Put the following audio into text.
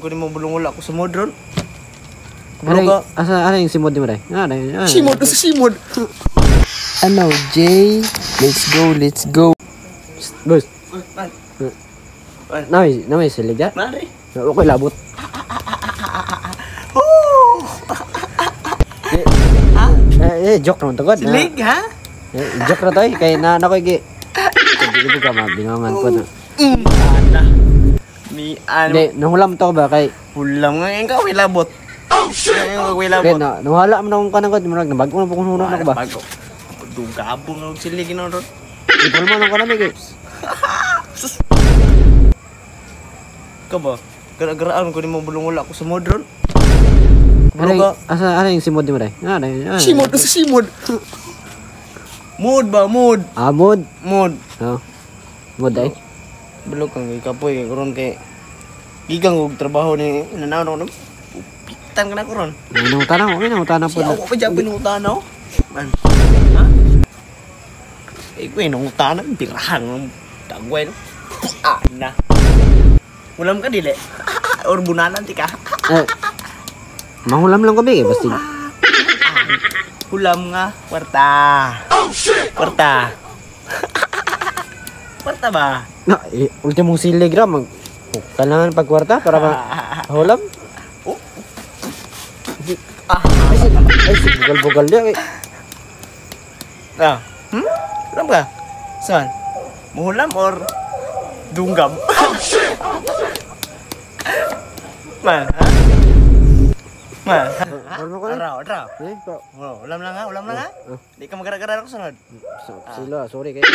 Kunin mo bulong wala ko sa modron. Ano yung simod mo day? Simod sa simod. Ano, Jay? Let's go. Boss. Namay silig ya? Mari. Okay, labot. Joke naman to God. Silig ha? Joke na to eh. Kaya na ako iki. Hindi ka mabingangan po na. Hindi, nahulam to ba kay... Hulam nga ngayon ka, may labot. Oh shit! Kaya nahuala mo na kung kanang God. Nabago na po kung hunan ako ba? Bago. Dugabong na silig na ron. Ipol mo nang kanami kay. Ka ba? Gara-garaan ko ni mo bulong wala ko sa modron. Ano yung simod mo day? Simod sa simod. Mood ba? Mood. Mood? Mood. Mood day? Bulog kang ikapoy. Karoon kay... Gigang og trabaho ni nananaw na. Pitan ka na ko ron. Nanutana po na. Siya ako pa dyan pinutanaw. Man. Ha? Eh, ko inutanaw. Birahan ng dagway. Na. Ulam ka dili. Or bunanan ti ka. Mahulam lang kami basta. Ulam nga. Kwarta. Oh shit! Kwarta. Kwarta ba? Ultimong silig ra. Kailangan pagkwarta para mahulam. Ay, bugal-bugal niya. Ulam ka? Saan? Muhulam or dunggam? Man, ha? Man, ha? Araw. Ulam lang ha? Di ka magara-gara ako sunod. Sila, sorry kayo.